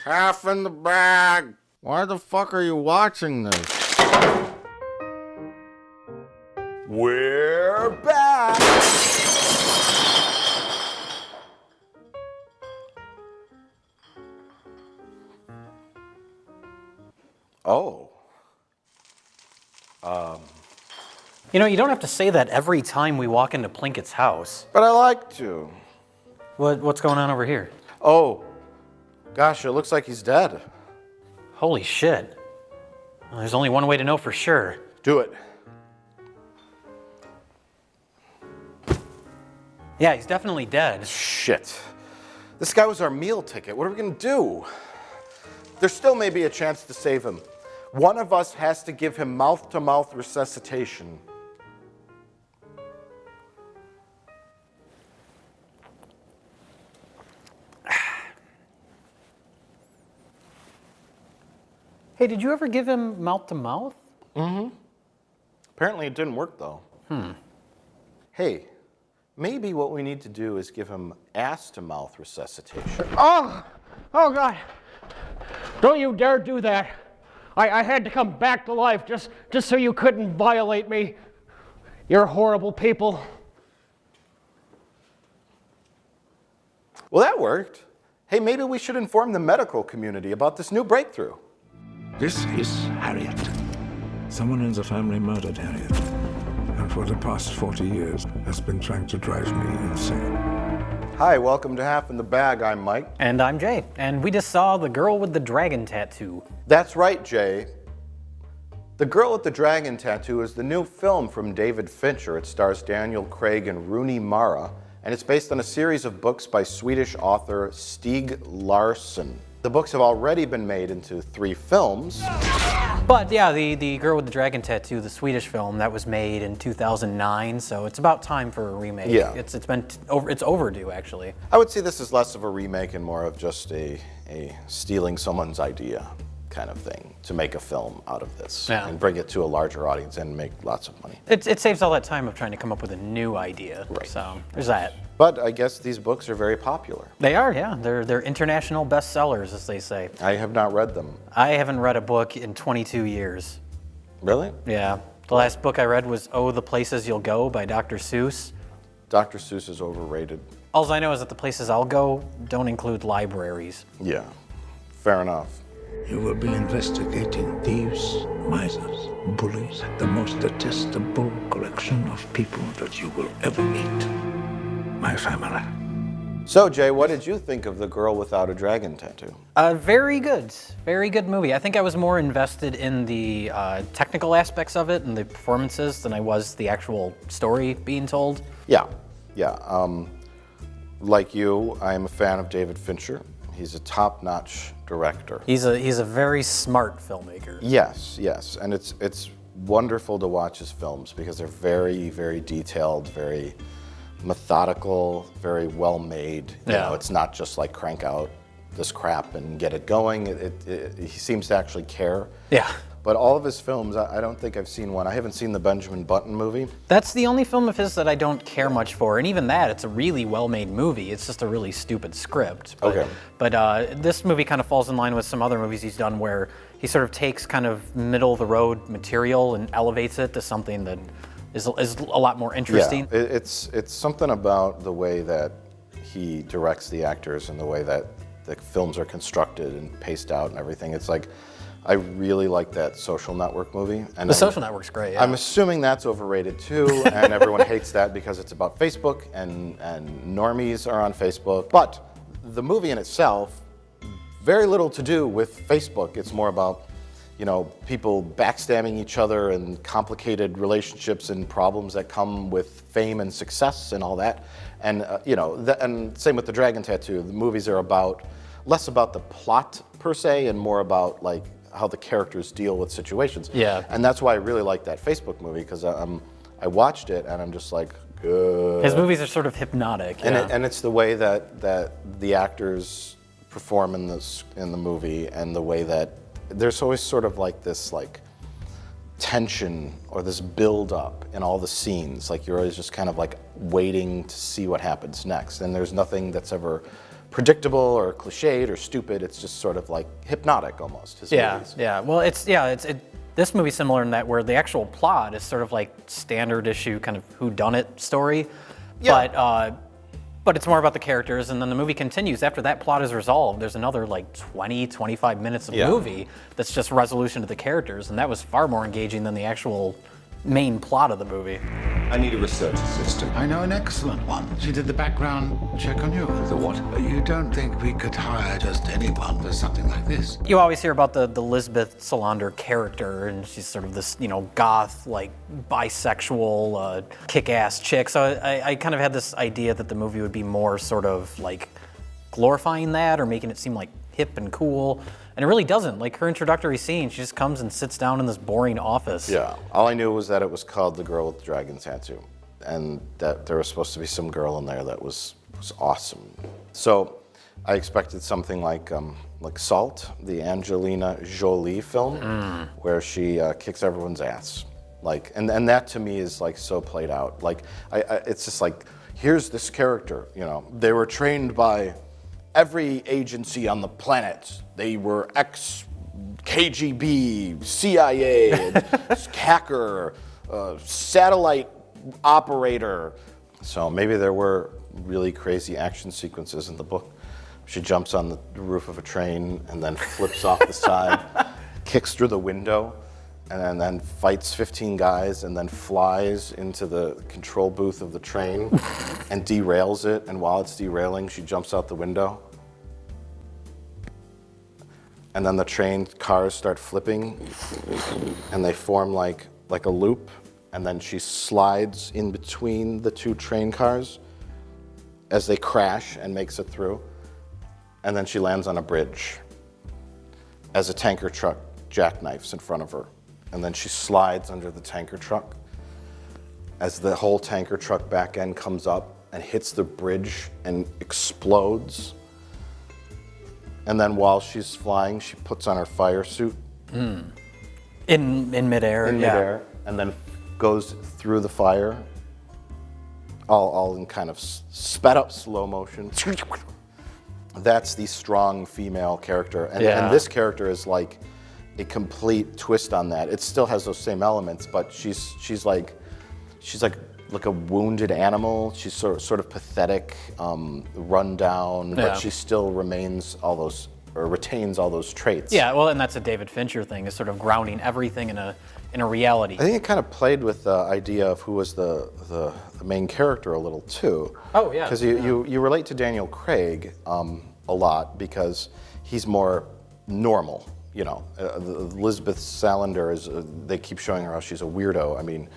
Half in the bag. Why the fuck are you watching this? We're back. Oh. You know, you don't have to say that every time we walk into Plinkett's house. But I like to. What's going on over here? Oh. Gosh, it looks like he's dead. Holy shit. Well, there's only one way to know for sure. Do it. Yeah, he's definitely dead. Shit. This guy was our meal ticket. What are we gonna do? There still may be a chance to save him. One of us has to give him mouth-to-mouth resuscitation. Hey, did you ever give him mouth-to-mouth? Mm-hmm. Apparently it didn't work, though. Hey, maybe what we need to do is give him ass-to-mouth resuscitation. Oh God. Don't you dare do that. I had to come back to life just so you couldn't violate me. You're horrible people. Well, that worked. Hey, maybe we should inform the medical community about this new breakthrough. This is Harriet. Someone in the family murdered Harriet, and for the past 40 years has been trying to drive me insane. Hi, welcome to Half in the Bag. I'm Mike. And I'm Jay, and we just saw The Girl with the Dragon Tattoo. That's right, Jay. The Girl with the Dragon Tattoo is the new film from David Fincher. It stars Daniel Craig and Rooney Mara, and it's based on a series of books by Swedish author Stieg Larsson. The books have already been made into 3 films. But yeah, the Girl with the Dragon Tattoo, the Swedish film, that was made in 2009, so it's about time for a remake. Yeah. It's overdue, actually. I would say this is less of a remake and more of just a stealing someone's idea kind of thing to make a film out of this and bring it to a larger audience and make lots of money. It saves all that time of trying to come up with a new idea. Right. So there's that. But I guess these books are very popular. They are, yeah. They're international bestsellers, as they say. I have not read them. I haven't read a book in 22 years. Really? Yeah. The last book I read was Oh, the Places You'll Go by Dr. Seuss. Dr. Seuss is overrated. All I know is that the places I'll go don't include libraries. Yeah, fair enough. You will be investigating thieves, misers, bullies, the most detestable collection of people that you will ever meet. My family. So, Jay, what did you think of The Girl Without a Dragon Tattoo? Very good. Very good movie. I think I was more invested in the technical aspects of it and the performances than I was the actual story being told. Yeah. Like you, I am a fan of David Fincher. He's a top-notch director. He's a very smart filmmaker. Yes, and it's wonderful to watch his films because they're very, very detailed, very methodical, very well made. You know, it's not just like crank out this crap and get it going. He seems to actually care. Yeah. But all of his films, I don't think I've seen one. I haven't seen the Benjamin Button movie. That's the only film of his that I don't care much for, and even that, it's a really well-made movie. It's just a really stupid script. But, But this movie kind of falls in line with some other movies he's done where he sort of takes kind of middle-of-the-road material and elevates it to something that is a lot more interesting. Yeah, it's something about the way that he directs the actors and the way that the films are constructed and paced out and everything. It's like, I really like that Social Network movie. And The Social Network's great, yeah. I'm assuming that's overrated too, and everyone hates that because it's about Facebook and normies are on Facebook. But the movie in itself, very little to do with Facebook. It's more about, you know, people backstabbing each other and complicated relationships and problems that come with fame and success and all that. And, you know, and same with the Dragon Tattoo. The movies are less about the plot per se and more about like how the characters deal with situations. Yeah. And that's why I really like that Facebook movie because I watched it and I'm just like, good. His movies are sort of hypnotic. And it's the way that the actors perform in the movie and the way that there's always sort of like this like tension or this build up in all the scenes. Like you're always just kind of like waiting to see what happens next. And there's nothing that's ever predictable or cliched or stupid. It's just sort of like hypnotic almost. His movies. Yeah. Well, this movie's similar in that where the actual plot is sort of like standard issue kind of whodunit story, but it's more about the characters, and then the movie continues. After that plot is resolved, there's another like 20, 25 minutes of movie that's just resolution of the characters, and that was far more engaging than the actual main plot of the movie. I need a research assistant. I know an excellent one. She did the background check on you. The what? You don't think we could hire just anyone for something like this? You always hear about the Lisbeth Salander character, and she's sort of this, goth, like, bisexual, kick-ass chick. So I kind of had this idea that the movie would be more sort of, like, glorifying that or making it seem, like, hip and cool. And it really doesn't. Like, her introductory scene, she just comes and sits down in this boring office. Yeah. All I knew was that it was called The Girl with the Dragon Tattoo, and that there was supposed to be some girl in there that was awesome. So I expected something like Salt, the Angelina Jolie film, where she kicks everyone's ass. Like, and that to me is like so played out. Like, it's just like, here's this character. They were trained by every agency on the planet. They were ex-KGB, CIA, hacker, satellite operator. So maybe there were really crazy action sequences in the book. She jumps on the roof of a train and then flips off the side, kicks through the window, and then fights 15 guys and then flies into the control booth of the train and derails it. And while it's derailing, she jumps out the window. And then the train cars start flipping and they form like a loop. And then she slides in between the two train cars as they crash and makes it through. And then she lands on a bridge as a tanker truck jackknifes in front of her. And then she slides under the tanker truck as the whole tanker truck back end comes up and hits the bridge and explodes. And then while she's flying, she puts on her fire suit. In midair. In midair, and then goes through the fire, all in kind of sped up slow motion. That's the strong female character. And this character is like a complete twist on that. It still has those same elements, but she's like a wounded animal. She's sort of pathetic, run down, but she still retains all those traits. Yeah, well, and that's a David Fincher thing, is sort of grounding everything in a reality. I think it kind of played with the idea of who was the main character a little too. Oh yeah. Because you relate to Daniel Craig a lot because he's more normal. Lisbeth Salander they keep showing her how she's a weirdo. I mean,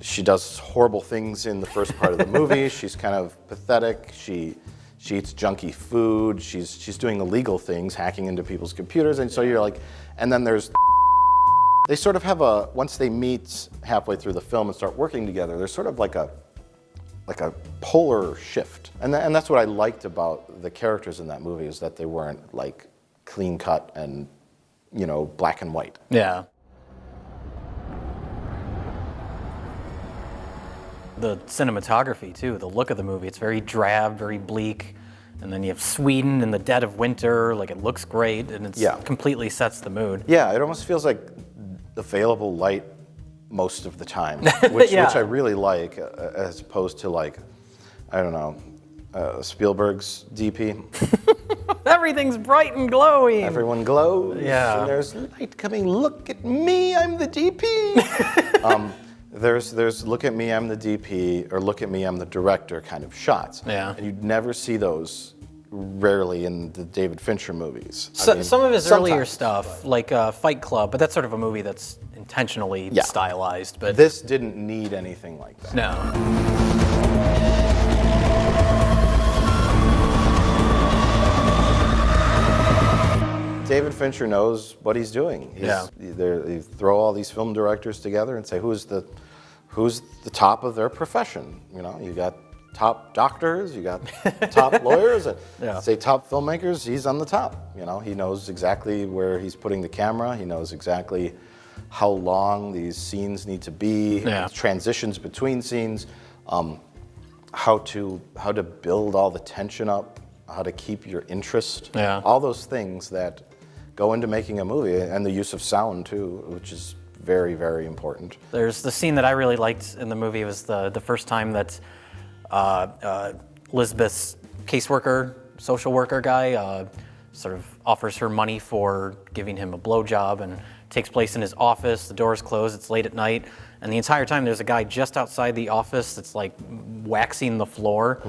she does horrible things in the first part of the movie. She's kind of pathetic. She eats junky food. She's doing illegal things, hacking into people's computers. And so you're like, and then there's, they sort of have once they meet halfway through the film and start working together, there's sort of like a polar shift. And that's what I liked about the characters in that movie, is that they weren't like clean cut and, black and white. Yeah. The cinematography too, the look of the movie, it's very drab, very bleak, and then you have Sweden in the dead of winter, like it looks great, and it completely sets the mood. Yeah, it almost feels like available light most of the time, which I really like, as opposed to like, I don't know, Spielberg's DP. Everything's bright and glowing. Everyone glows, and there's light coming, look at me, I'm the DP. There's look at me, I'm the DP, or look at me, I'm the director kind of shots. Yeah. And you'd never see those rarely in the David Fincher movies. Some of his earlier stuff, like Fight Club, but that's sort of a movie that's intentionally stylized. But this didn't need anything like that. No. David Fincher knows what he's doing. You throw all these film directors together and say, who's the top of their profession? You got top doctors, you got top lawyers, and say top filmmakers, he's on the top. He knows exactly where he's putting the camera. He knows exactly how long these scenes need to be, transitions between scenes, how to build all the tension up how to keep your interest. Yeah. All those things that go into making a movie, and the use of sound too, which is very, very important. There's the scene that I really liked in the movie. It was the first time that Elizabeth's caseworker, social worker guy, sort of offers her money for giving him a blowjob, and takes place in his office. The door's closed, it's late at night, and the entire time there's a guy just outside the office that's like waxing the floor.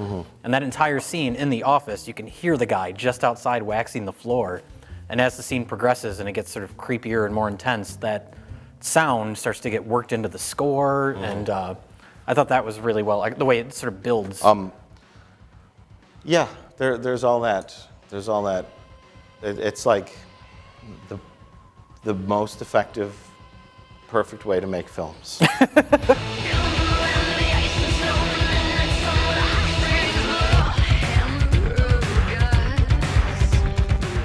And that entire scene in the office, you can hear the guy just outside waxing the floor. And as the scene progresses and it gets sort of creepier and more intense, that sound starts to get worked into the score, and I thought that was really well, the way it sort of builds. Yeah, there's all that. There's all that. It's like the most effective, perfect way to make films.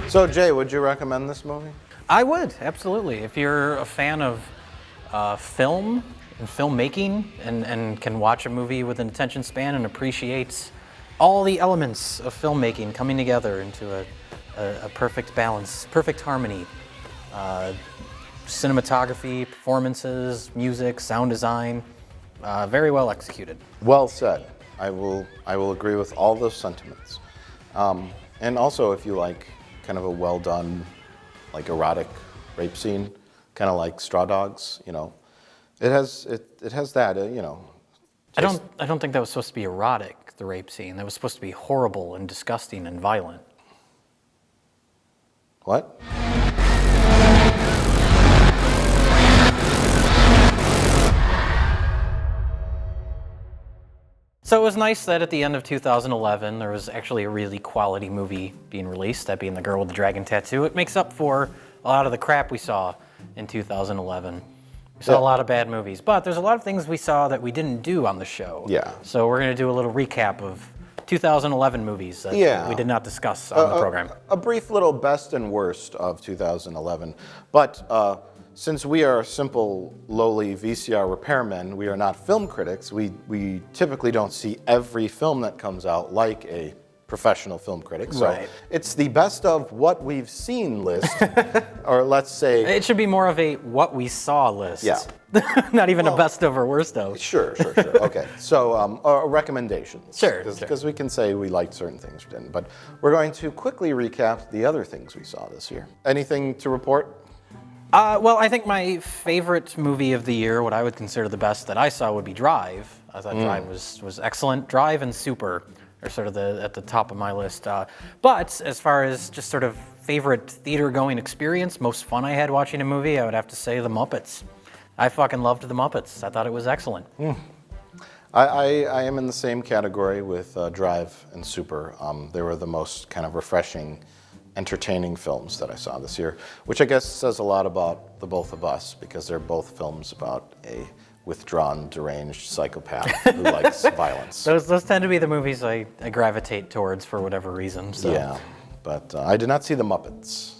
So Jay, would you recommend this movie? I would, absolutely. If you're a fan of film and filmmaking and can watch a movie with an attention span and appreciates all the elements of filmmaking coming together into a perfect balance, perfect harmony, cinematography, performances, music, sound design, very well executed. Well said. I will agree with all those sentiments. And also, if you like kind of a well done, like erotic rape scene, kind of like Straw Dogs, you know, it has that, you know. I don't think that was supposed to be erotic, the rape scene. That was supposed to be horrible and disgusting and violent. What? So it was nice that at the end of 2011, there was actually a really quality movie being released, that being The Girl with the Dragon Tattoo. It makes up for a lot of the crap we saw in 2011. We saw a lot of bad movies, but there's a lot of things we saw that we didn't do on the show. Yeah. So we're going to do a little recap of 2011 movies that we did not discuss on the program. A brief little best and worst of 2011. But since we are simple, lowly VCR repairmen, we are not film critics, we typically don't see every film that comes out like a professional film critic. So Right. it's the best of what we've seen list, or let's say... It should be more of a what we saw list. Yeah. Not even a best of or worst of. Sure. Okay. So recommendations. Sure. Because we can say we liked certain things or didn't. But we're going to quickly recap the other things we saw this year. Anything to report? Well, I think my favorite movie of the year, what I would consider the best that I saw, would be Drive. I thought Drive was excellent. Drive and Super are sort of at the top of my list. But as far as just sort of favorite theater-going experience, most fun I had watching a movie, I would have to say The Muppets. I fucking loved The Muppets. I thought it was excellent. I am in the same category with Drive and Super. They were the most kind of refreshing, entertaining films that I saw this year, which I guess says a lot about the both of us, because they're both films about a withdrawn, deranged psychopath who likes violence. Those tend to be the movies I gravitate towards for whatever reason. So. Yeah, but I did not see The Muppets.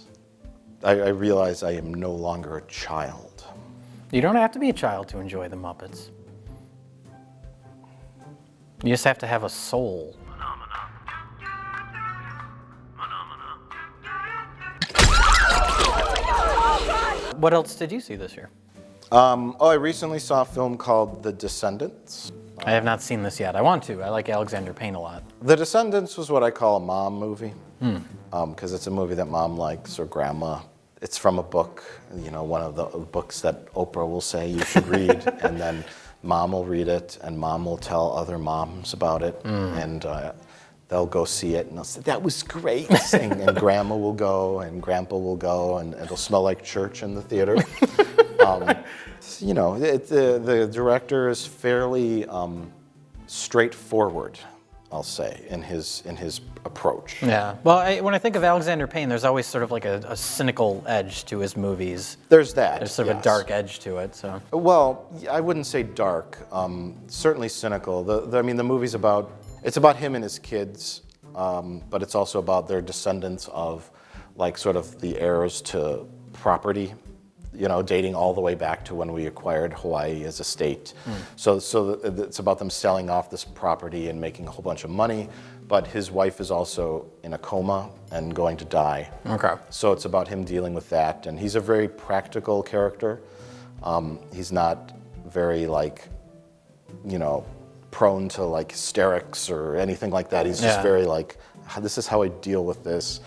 I realize I am no longer a child. You don't have to be a child to enjoy The Muppets. You just have to have a soul. What else did you see this year? I recently saw a film called The Descendants. I have not seen this yet. I want to. I like Alexander Payne a lot. The Descendants was what I call a mom movie, because it's a movie that mom likes, or grandma. It's from a book, you know, one of the books that Oprah will say you should read, and then mom will read it, and mom will tell other moms about it, and they'll go see it, and they'll say, that was great, and grandma will go, and grandpa will go, and it'll smell like church in the theater. You know, the director is fairly straightforward, I'll say, in his approach. Yeah. Well, when I think of Alexander Payne, there's always sort of like a cynical edge to his movies. There's that. There's sort of a dark edge to it. So. Well, I wouldn't say dark. Certainly cynical. The movie's about him and his kids, but it's also about their descendants of, like, sort of the heirs to property. You know, dating all the way back to when we acquired Hawaii as a state. So it's about them selling off this property and making a whole bunch of money, but his wife is also in a coma and going to die. Okay. So it's about him dealing with that, and he's a very practical character. He's not very prone to like hysterics or anything like that. He's just very like, this is how I deal with this,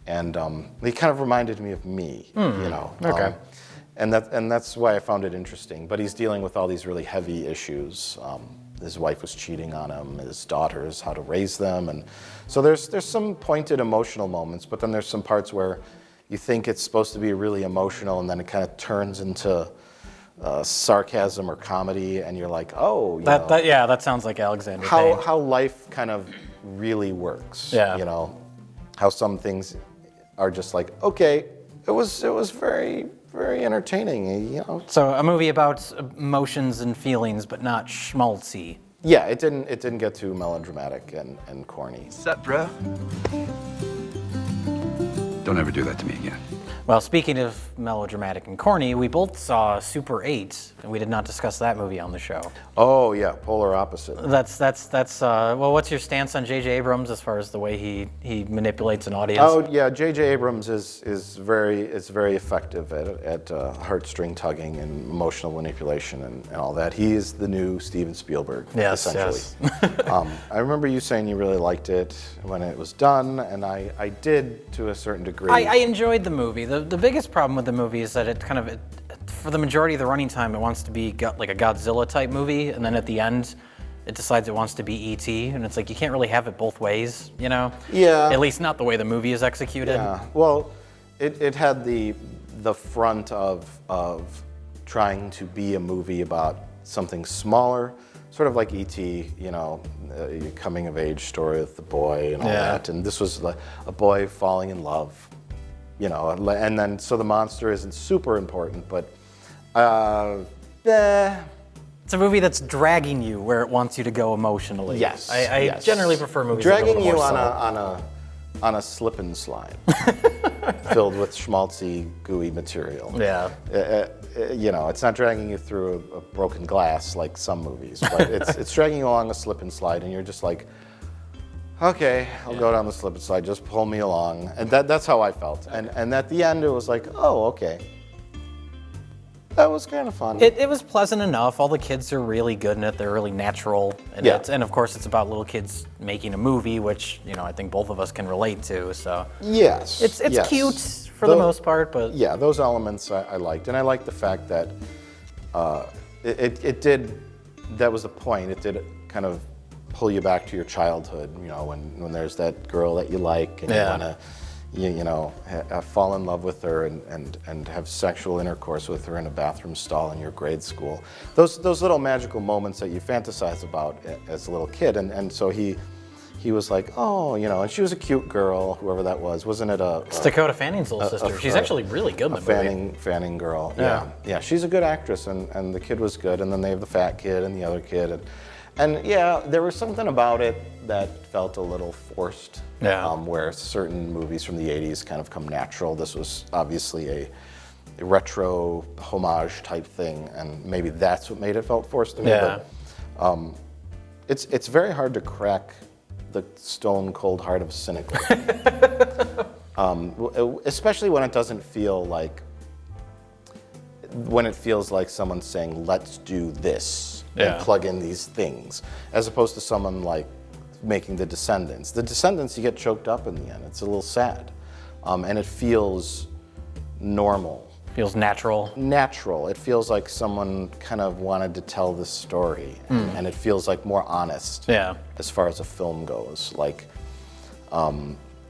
and he kind of reminded me of me, Okay. And that's why I found it interesting. But he's dealing with all these really heavy issues. His wife was cheating on him, his daughters, how to raise them, and so there's some pointed emotional moments, but then there's some parts where you think it's supposed to be really emotional, and then it kind of turns into sarcasm or comedy, and you're like, oh, that sounds like Alexander Payne. how life kind of really works. Yeah. How some things are just like, okay, it was very, very entertaining. So a movie about emotions and feelings, but not schmaltzy. Yeah, it didn't get too melodramatic and corny. Sup, bro? Don't ever do that to me again. Well, speaking of melodramatic and corny, we both saw Super 8, and we did not discuss that movie on the show. Oh yeah, polar opposite. That's well, what's your stance on J.J. Abrams as far as the way he manipulates an audience? Oh yeah, J.J. Abrams is very effective at heartstring tugging and emotional manipulation and all that. He is the new Steven Spielberg, essentially. Yes. I remember you saying you really liked it when it was done, and I did to a certain degree. I enjoyed the movie. The biggest problem with the movie is that it for the majority of the running time, it wants to be like a Godzilla type movie, and then at the end, it decides it wants to be E.T., and it's like you can't really have it both ways, Yeah. At least not the way the movie is executed. Yeah. Well, it had the front of trying to be a movie about something smaller, sort of like E.T., a coming of age story with the boy and all that, and this was like a boy falling in love. And then so the monster isn't super important, but It's a movie that's dragging you where it wants you to go emotionally. Yes. I generally prefer movies dragging that go a you little on more subtle. on a slip and slide filled with schmaltzy, gooey material. Yeah. It's not dragging you through a broken glass like some movies, but it's dragging you along a slip and slide, and you're just like, okay, I'll go down the slip and slide, just pull me along. And that's how I felt. And at the end, it was like, oh, okay. That was kind of fun. It was pleasant enough. All the kids are really good in it. They're really natural. And and of course, it's about little kids making a movie, which, I think both of us can relate to. So yes. It's cute for the most part, but... Yeah, those elements I liked. And I liked the fact that it did, that was the point, it did kind of pull you back to your childhood, when there's that girl that you like and you want to, fall in love with her and have sexual intercourse with her in a bathroom stall in your grade school. Those little magical moments that you fantasize about as a little kid, and so he was like, oh, and she was a cute girl, whoever that was. Wasn't it It's Dakota Fanning's little sister. She's actually really good in the movie. Fanning girl. Yeah, she's a good actress, and the kid was good, and then they have the fat kid and the other kid, and there was something about it that felt a little forced. Where certain movies from the 80s kind of come natural. This was obviously a retro homage type thing, and maybe that's what made it felt forced to me. But, it's very hard to crack the stone cold heart of a cynic. Especially when it doesn't feel like, when it feels like someone's saying, let's do this and plug in these things, as opposed to someone like making The Descendants. The Descendants, you get choked up in the end. It's a little sad. And it feels normal. Feels natural. Natural. It feels like someone kind of wanted to tell this story. And it feels like more honest as far as a film goes. Like,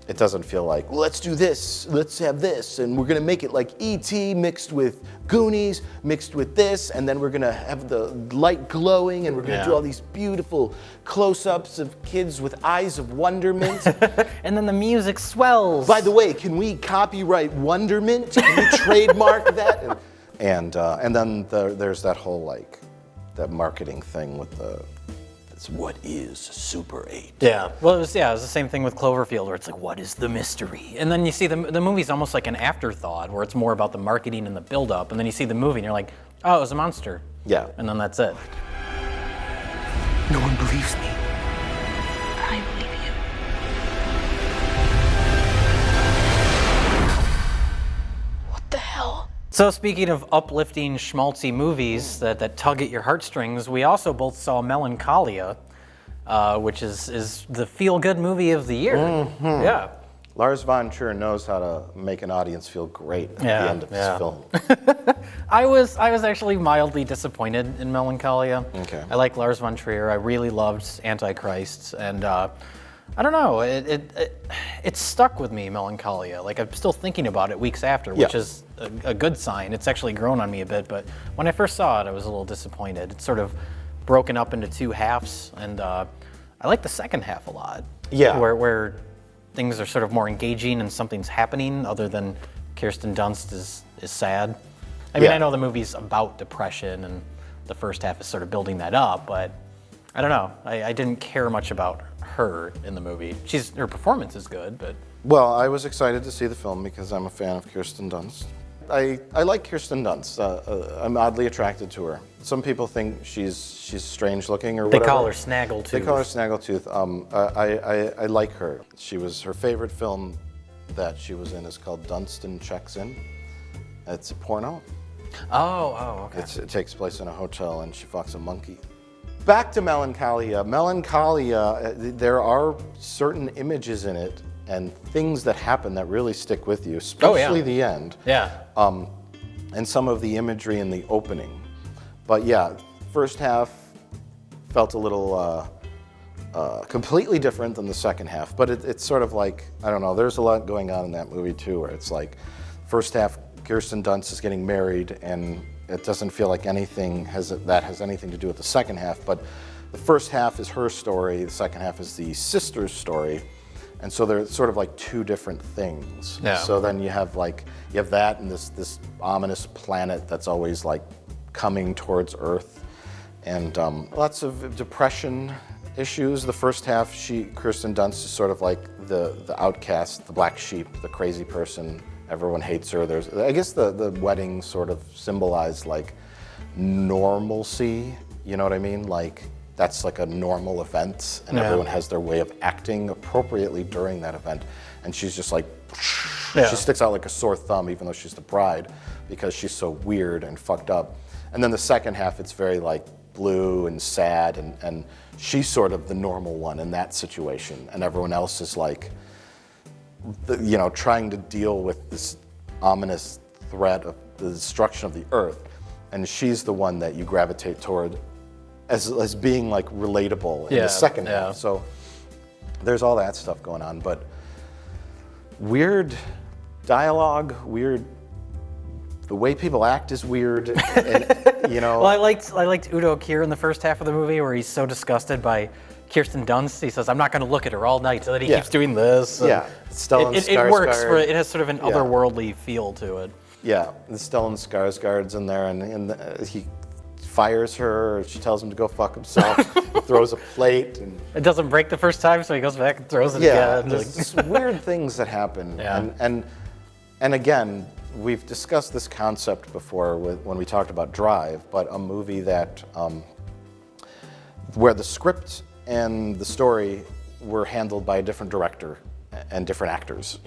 it doesn't feel like, well, let's do this, let's have this, and we're gonna make it like E.T. mixed with Goonies, mixed with this, and then we're gonna have the light glowing, and we're gonna do all these beautiful close-ups of kids with eyes of wonderment. And then the music swells. By the way, can we copyright wonderment? Can we trademark that? And then there's that whole that marketing thing with what is Super 8? Yeah, well, it was the same thing with Cloverfield, where it's like, what is the mystery? And then you see the movie's almost like an afterthought, where it's more about the marketing and the build-up, and then you see the movie and you're like, oh, it was a monster. Yeah. And then that's it. No one believes me. I believe you. So speaking of uplifting schmaltzy movies that tug at your heartstrings, we also both saw Melancholia, which is the feel-good movie of the year. Yeah. Lars von Trier knows how to make an audience feel great at the end of his film. I was actually mildly disappointed in Melancholia. Okay. I like Lars von Trier. I really loved Antichrist, and I don't know. It stuck with me, Melancholia. Like, I'm still thinking about it weeks after, which is a good sign. It's actually grown on me a bit, but when I first saw it, I was a little disappointed. It's sort of broken up into two halves, and I like the second half a lot. Yeah. Where things are sort of more engaging and something's happening other than Kirsten Dunst is sad. I mean, I know the movie's about depression, and the first half is sort of building that up, but I don't know. I didn't care much about her in the movie. Her performance is good, but... Well, I was excited to see the film because I'm a fan of Kirsten Dunst. I like Kirsten Dunst. I'm oddly attracted to her. Some people think she's strange looking or whatever. They call her Snaggletooth. They call her Snaggletooth. I like her. Her favorite film that she was in is called Dunstan Checks In. It's a porno. Oh, okay. It takes place in a hotel and she fucks a monkey. Back to Melancholia. Melancholia, there are certain images in it and things that happen that really stick with you, especially the end. Yeah. And some of the imagery in the opening. But yeah, first half felt a little completely different than the second half. But it's sort of like, I don't know, there's a lot going on in that movie too, where it's like, first half, Kirsten Dunst is getting married, and it doesn't feel like anything has anything to do with the second half. But the first half is her story, the second half is the sister's story. And so they're sort of like two different things. Yeah. So then you have that and this ominous planet that's always like coming towards Earth, and lots of depression issues. The first half, Kirsten Dunst is sort of like the outcast, the black sheep, the crazy person. Everyone hates her. I guess the wedding sort of symbolized like normalcy. You know what I mean? Like, that's like a normal event, and everyone has their way of acting appropriately during that event. And she's just like, she sticks out like a sore thumb, even though she's the bride, because she's so weird and fucked up. And then the second half, it's very like blue and sad, and she's sort of the normal one in that situation, and everyone else is like, trying to deal with this ominous threat of the destruction of the Earth, and she's the one that you gravitate toward as being like relatable in the second half. So there's all that stuff going on, but weird dialogue, the way people act is weird, and, Well, I liked Udo Kier in the first half of the movie, where he's so disgusted by Kirsten Dunst. He says, "I'm not going to look at her all night," so that he keeps doing this. Yeah, Stellan Skarsgård. It works. It has sort of an otherworldly feel to it. Yeah, the Stellan Skarsgård's in there, and he fires her. She tells him to go fuck himself. He throws a plate, and it doesn't break the first time, so he goes back and throws it again. There's just weird things that happen. And again, we've discussed this concept before when we talked about Drive, but a movie that where the script and the story were handled by a different director and different actors,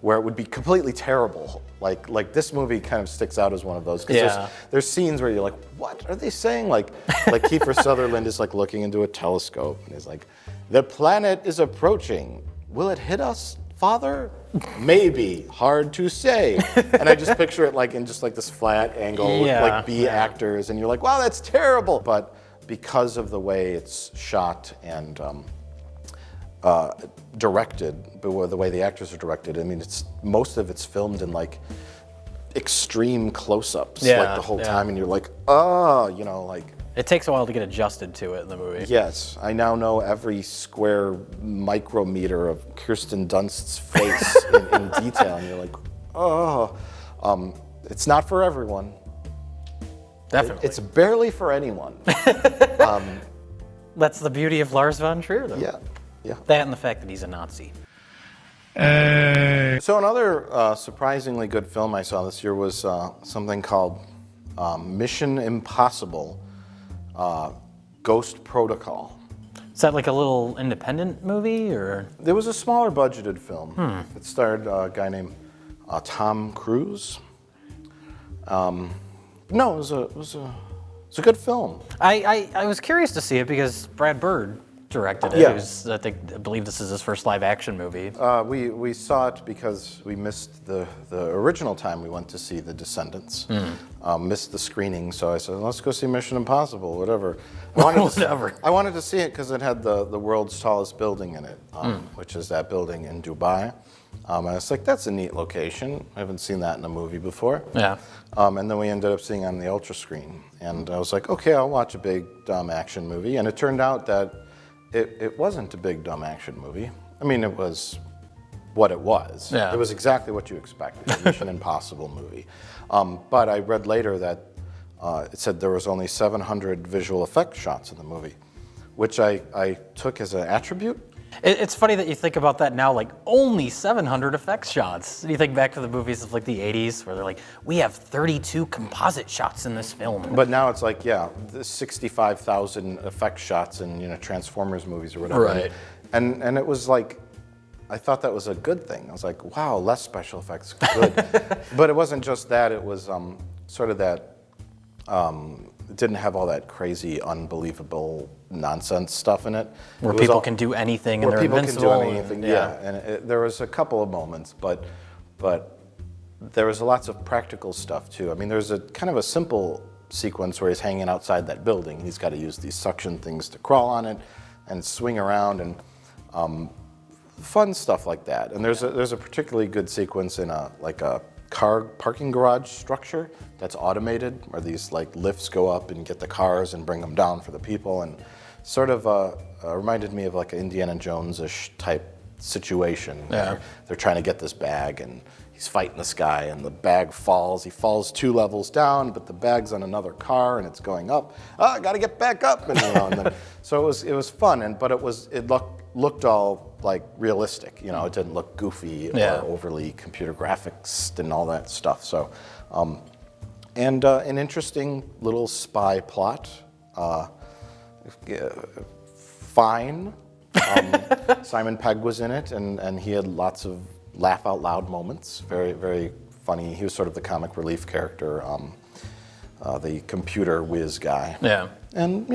where it would be completely terrible. Like this movie kind of sticks out as one of those, because there's scenes where you're like, what are they saying? Like Kiefer Sutherland is like looking into a telescope, and he's like, the planet is approaching. Will it hit us, Father? Maybe. Hard to say. And I just picture it like in just like this flat angle with like B actors, and you're like, wow, that's terrible. But because of the way it's shot and directed, but the way the actors are directed, I mean, most of it's filmed in like extreme close-ups, like the whole time, and you're like, like. It takes a while to get adjusted to it in the movie. Yes, I now know every square micrometer of Kirsten Dunst's face in detail, and you're like, it's not for everyone. Definitely. It's barely for anyone. That's the beauty of Lars von Trier, though. Yeah. That and the fact that he's a Nazi. So another surprisingly good film I saw this year was something called Mission Impossible Ghost Protocol. Is that like a little independent movie, or? It was a smaller budgeted film. It starred a guy named Tom Cruise. No, it was a good film. I was curious to see it because Brad Bird directed it. Yeah. I believe this is his first live action movie. We saw it because we missed the original time we went to see The Descendants. Missed the screening, so I said, let's go see Mission Impossible, whatever. I wanted to see it because it had the world's tallest building in it, which is that building in Dubai. And I was like, that's a neat location. I haven't seen that in a movie before. Yeah. And then we ended up seeing it on the Ultra Screen. And I was like, okay, I'll watch a big, dumb action movie. And it turned out that it wasn't a big, dumb action movie. I mean, it was what it was. Yeah. It was exactly what you expected, a Mission Impossible movie. But I read later that it said there was only 700 visual effects shots in the movie, which I took as an attribute. It's funny that you think about that now, like only 700 effects shots. You think back to the movies of like the 80s where they're like, we have 32 composite shots in this film. But now it's like, yeah, the 65,000 effect shots in Transformers movies or whatever. Right. And it was like, I thought that was a good thing. I was like, wow, less special effects, good. But it wasn't just that. It was sort of that. It didn't have all that crazy, unbelievable nonsense stuff in it. Where people can do anything and they're invincible. Where people can do anything, yeah. And there was a couple of moments, but there was lots of practical stuff too. I mean, there's a kind of a simple sequence where he's hanging outside that building. He's got to use these suction things to crawl on it and swing around and fun stuff like that. And there's a particularly good sequence in a car parking garage structure that's automated, where these like lifts go up and get the cars and bring them down for the people, and sort of reminded me of like an Indiana Jones-ish type situation. Yeah. They're trying to get this bag and he's fighting this guy and the bag falls. He falls 2 levels down, but the bag's on another car and it's going up. I got to get back up, and and then, so it was fun, but it looked all like realistic. It didn't look goofy or overly computer graphics and all that stuff. So, and an interesting little spy plot. Fine. Simon Pegg was in it, and he had lots of laugh out loud moments. Very, very funny. He was sort of the comic relief character, the computer whiz guy. Yeah. And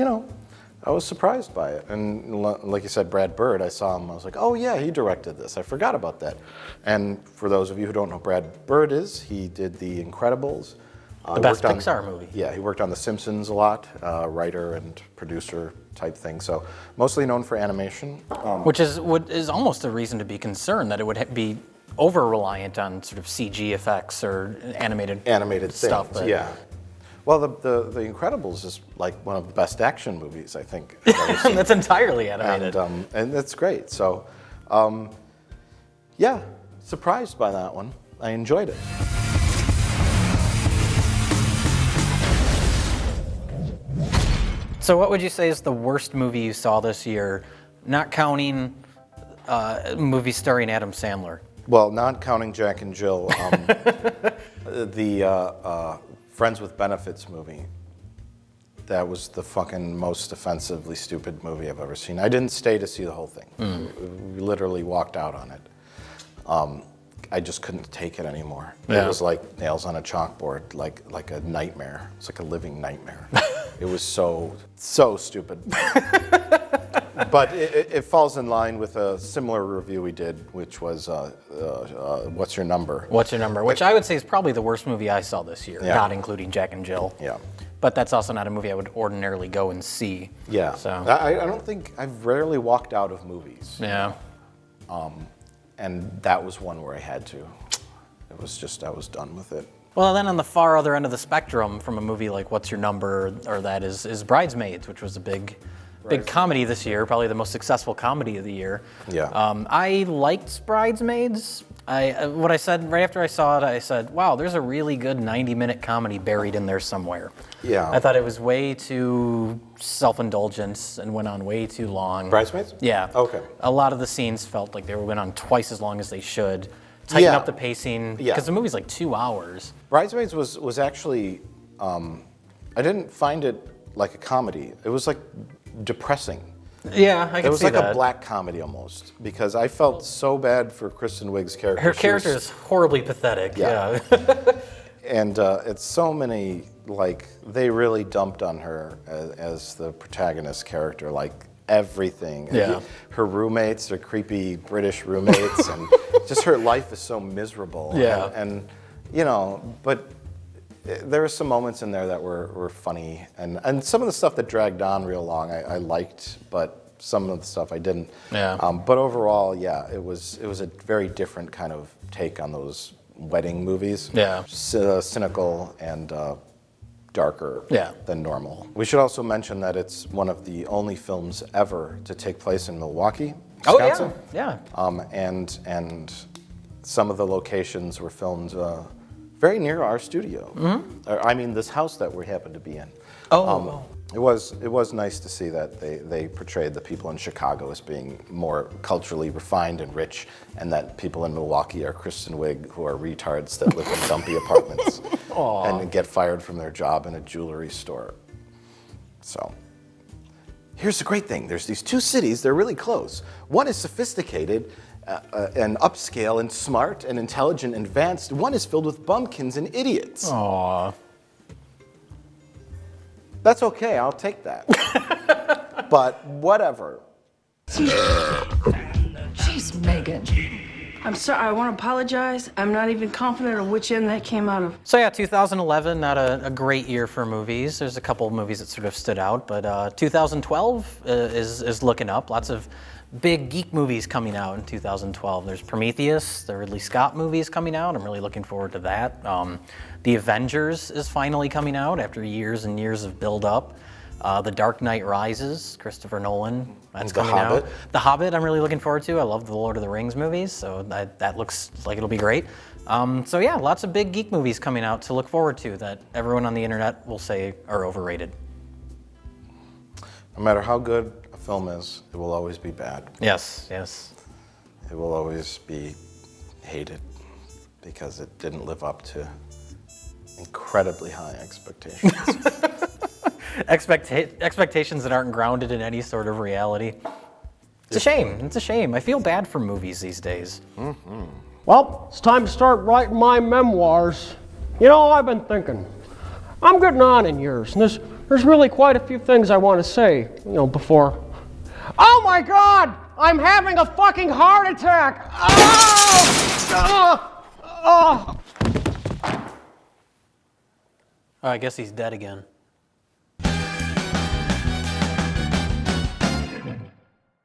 I was surprised by it. And like you said, Brad Bird, I saw him, I was like, oh yeah, he directed this. I forgot about that. And for those of you who don't know who Brad Bird is, he did The Incredibles. The best Pixar movie. Yeah, he worked on The Simpsons a lot, writer and producer type thing. So mostly known for animation. Which is almost a reason to be concerned that it would be over-reliant on sort of CG effects or animated stuff. Things, yeah. Well, the Incredibles is like one of the best action movies, I think, I've ever seen. That's entirely animated. And that's great. So, yeah, surprised by that one. I enjoyed it. So what would you say is the worst movie you saw this year, not counting movies starring Adam Sandler? Well, not counting Jack and Jill, the Friends with Benefits movie. That was the fucking most offensively stupid movie I've ever seen. I didn't stay to see the whole thing. We literally walked out on it. I just couldn't take it anymore. Yeah. It was like nails on a chalkboard, like a nightmare. It's like a living nightmare. It was so stupid. But it falls in line with a similar review we did, which was What's Your Number? What's Your Number? Which I would say is probably the worst movie I saw this year, not including Jack and Jill. Yeah. But that's also not a movie I would ordinarily go and see. Yeah. So I don't think, I've rarely walked out of movies. Yeah. And that was one where I had to. It was just, I was done with it. Well, then on the far other end of the spectrum from a movie like What's Your Number, or that is Bridesmaids, which was a big comedy this year, probably the most successful comedy of the year. Yeah. I liked Bridesmaids. What I said right after I saw it, I said, wow, there's a really good 90-minute comedy buried in there somewhere. Yeah. I thought it was way too self-indulgent and went on way too long. Bridesmaids? Yeah. Okay. A lot of the scenes felt like they went on twice as long as they should. Tighten Yeah. up the pacing, Yeah. because the movie's like 2 hours. Bridesmaids was actually, I didn't find it like a comedy. It was like depressing. Yeah, I can see that. It was like a black comedy almost, because I felt so bad for Kristen Wiig's character. Her character is horribly pathetic. Yeah. And it's so many, like, they really dumped on her as the protagonist character, like everything. Yeah. Her roommates are creepy British roommates, and just her life is so miserable. Yeah. And you know, but there were some moments in there that were funny, and some of the stuff that dragged on real long I liked, but some of the stuff I didn't. Yeah. But overall, yeah, it was a very different kind of take on those wedding movies. Yeah. Cynical and darker than normal. We should also mention that it's one of the only films ever to take place in Milwaukee, Wisconsin. Oh yeah, And some of the locations were filmed very near our studio. Mm-hmm. I mean, this house that we happen to be in. It was nice to see that they portrayed the people in Chicago as being more culturally refined and rich, and that people in Milwaukee are Kristen Wiig, who are retards that live in dumpy apartments and get fired from their job in a jewelry store. So here's the great thing. There's these two cities, they're really close. One is sophisticated and upscale and smart and intelligent and advanced. One is filled with bumpkins and idiots. Aww. That's okay, I'll take that. But whatever. Jeez, Megan. I'm sorry, I want to apologize. I'm not even confident of which end that came out of. So yeah, 2011, not a great year for movies. There's a couple of movies that sort of stood out, but 2012 is looking up. Lots of big geek movies coming out in 2012. There's Prometheus, the Ridley Scott movie is coming out. I'm really looking forward to that. The Avengers is finally coming out after years and years of build-up. The Dark Knight Rises, Christopher Nolan, that's coming out. The Hobbit, I'm really looking forward to. I love the Lord of the Rings movies, so that looks like it'll be great. So yeah, lots of big geek movies coming out to look forward to that everyone on the internet will say are overrated. No matter how good a film is, it will always be bad. Yes, yes. It will always be hated because it didn't live up to incredibly high expectations. Expectations that aren't grounded in any sort of reality. It's a shame. It's a shame. I feel bad for movies these days. Mm-hmm. Well, it's time to start writing my memoirs. You know, I've been thinking. I'm getting on in years, and there's really quite a few things I want to say, you know, before. Oh my God! I'm having a fucking heart attack! Oh! Oh, I guess he's dead again.